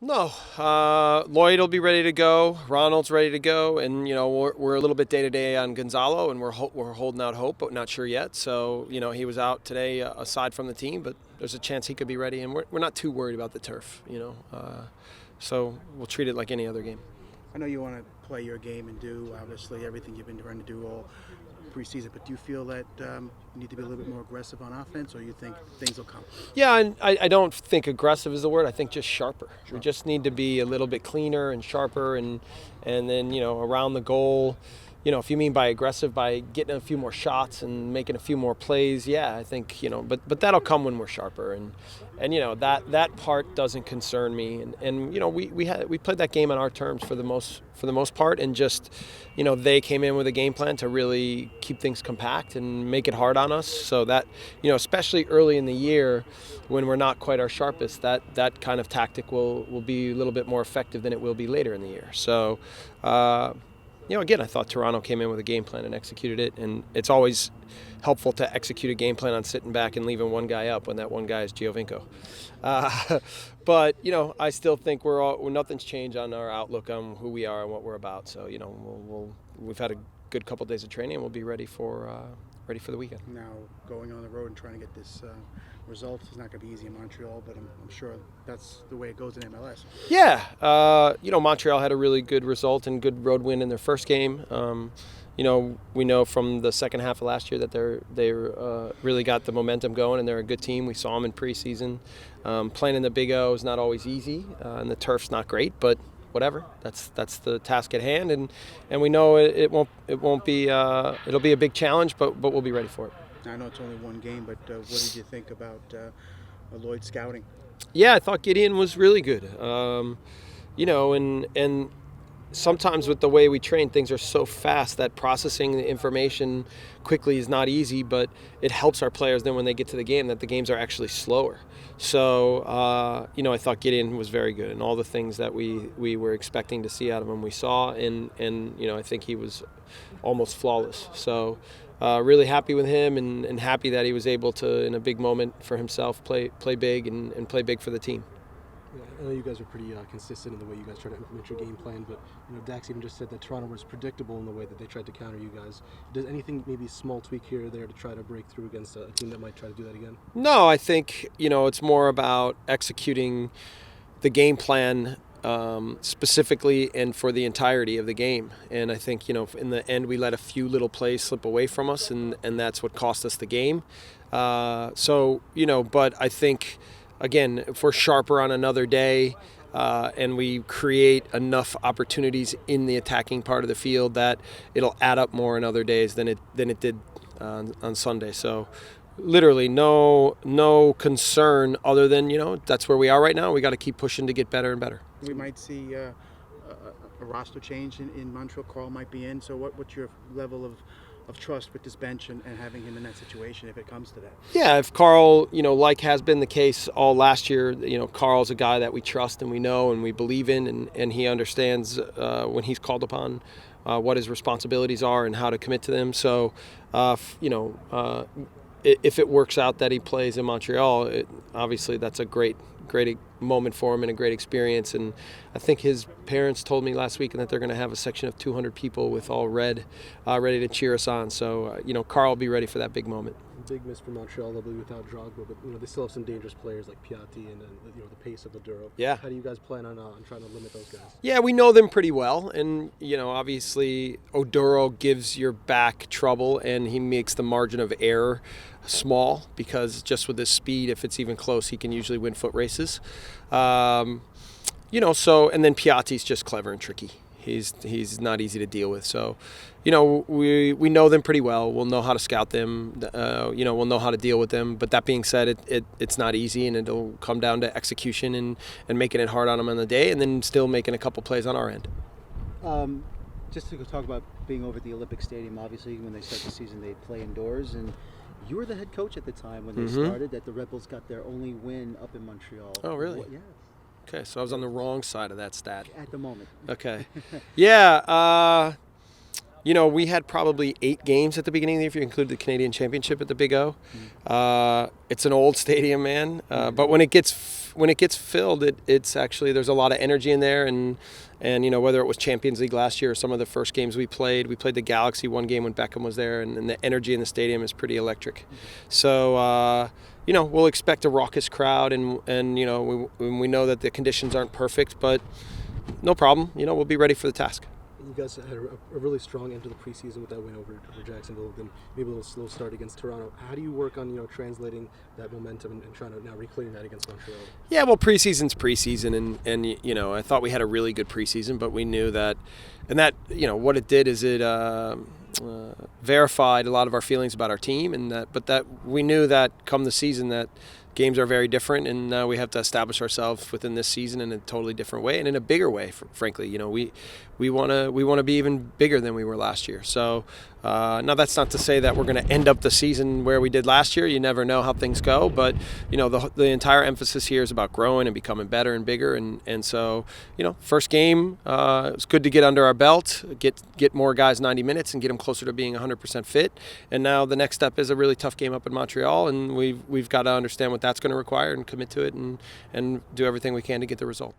No, Lloyd will be ready to go. Ronald's ready to go, and we're a little bit day to day on Gonzalo, and we're holding out hope, but not sure yet. So he was out today aside from the team, but there's a chance he could be ready, and we're not too worried about the turf. So we'll treat it like any other game. I know you want to play your game and do obviously everything you've been trying to do all preseason, but do you feel that you need to be a little bit more aggressive on offense, or you think things will come? Yeah, and I don't think aggressive is the word. I think just sharper. We just need to be a little bit cleaner and sharper, and then around the goal. If you mean by aggressive, by getting a few more shots and making a few more plays, yeah, I think but that'll come when we're sharper, and that part doesn't concern me, and we played that game on our terms for the most part, and just they came in with a game plan to really keep things compact and make it hard on us, so that especially early in the year when we're not quite our sharpest, that kind of tactic will be a little bit more effective than it will be later in the year. So. Again, I thought Toronto came in with a game plan and executed it, and it's always helpful to execute a game plan on sitting back and leaving one guy up when that one guy is Giovinco. But I still think nothing's changed on our outlook on who we are and what we're about. So we've had a good couple of days of training, and we'll be ready for the weekend. Now, going on the road and trying to get this result is not going to be easy in Montreal, but I'm sure that's the way it goes in MLS. Yeah, Montreal had a really good result and good road win in their first game. We know from the second half of last year that they really got the momentum going, and they're a good team. We saw them in preseason. Playing in the Big O is not always easy, and the turf's not great, but whatever. That's the task at hand, and we know it won't be it'll be a big challenge, but we'll be ready for it. I know it's only one game, but what did you think about Lloyd scouting? Yeah, I thought Gideon was really good. And sometimes with the way we train, things are so fast that processing the information quickly is not easy, but it helps our players then when they get to the game that the games are actually slower. So, I thought Gideon was very good, and all the things that we were expecting to see out of him we saw, and I think he was almost flawless. So really happy with him, and happy that he was able to, in a big moment for himself, play big and play big for the team. Yeah, I know you guys are pretty consistent in the way you guys try to implement your game plan, but Dax even just said that Toronto was predictable in the way that they tried to counter you guys. Does anything, maybe small tweak here or there, to try to break through against a team that might try to do that again? No, I think it's more about executing the game plan specifically and for the entirety of the game. And I think in the end we let a few little plays slip away from us, and that's what cost us the game. But I think, again, if we're sharper on another day and we create enough opportunities in the attacking part of the field, that it'll add up more in other days than it did on Sunday. So literally no concern other than that's where we are right now. We got to keep pushing to get better and better. We might see a roster change in Montreal. Carl might be in. So what's your level of trust with this bench and having him in that situation if it comes to that? Yeah, if Carl, like has been the case all last year, Carl's a guy that we trust and we know and we believe in, and he understands when he's called upon what his responsibilities are and how to commit to them. So, if it works out that he plays in Montreal, obviously that's a great moment for him and a great experience. And I think his parents told me last week that they're going to have a section of 200 people with all red ready to cheer us on. So, Carl will be ready for that big moment. Big miss for Montreal, they'll be without Drogba, but they still have some dangerous players like Piatti and the pace of Maduro. Yeah. How do you guys plan on trying to limit those guys? Yeah, we know them pretty well, and obviously Oduro gives your back trouble, and he makes the margin of error small because just with his speed, if it's even close, he can usually win foot races. And then Piatti's just clever and tricky. He's not easy to deal with. So, we know them pretty well. We'll know how to scout them. We'll know how to deal with them. But that being said, it's not easy, and it'll come down to execution and making it hard on them on the day, and then still making a couple plays on our end. Just to talk about being over at the Olympic Stadium, obviously when they start the season they play indoors, and you were the head coach at the time when they started, that the Red Bulls got their only win up in Montreal. Oh, really? Yeah. Okay, so I was on the wrong side of that stat. At the moment. Okay. Yeah, You know, we had probably 8 games at the beginning of the year, if you include the Canadian Championship at the Big O. It's an old stadium, man. But when it gets filled, it's actually, there's a lot of energy in there. And you know, whether it was Champions League last year or some of the first games we played the Galaxy one game when Beckham was there, and the energy in the stadium is pretty electric. So, you know, we'll expect a raucous crowd, and you know, we know that the conditions aren't perfect, but no problem. You know, we'll be ready for the task. You guys had a really strong end to the preseason with that win over Jacksonville, then maybe a little slow start against Toronto. How do you work on, you know, translating that momentum and trying to now reclaim that against Montreal? Yeah, well, preseason's preseason, and you know, I thought we had a really good preseason, but we knew that, and that, you know, what it did is it verified a lot of our feelings about our team, and that we knew that come the season that games are very different, and we have to establish ourselves within this season in a totally different way and in a bigger way. Frankly, you know, we want to be even bigger than we were last year. So now that's not to say that we're going to end up the season where we did last year. You never know how things go, but you know, the entire emphasis here is about growing and becoming better and bigger. And so, you know, first game, it was good to get under our belt, get more guys 90 minutes and get them closer to being 100% fit. And now the next step is a really tough game up in Montreal, and we've got to understand what that's going to require and commit to it and do everything we can to get the result.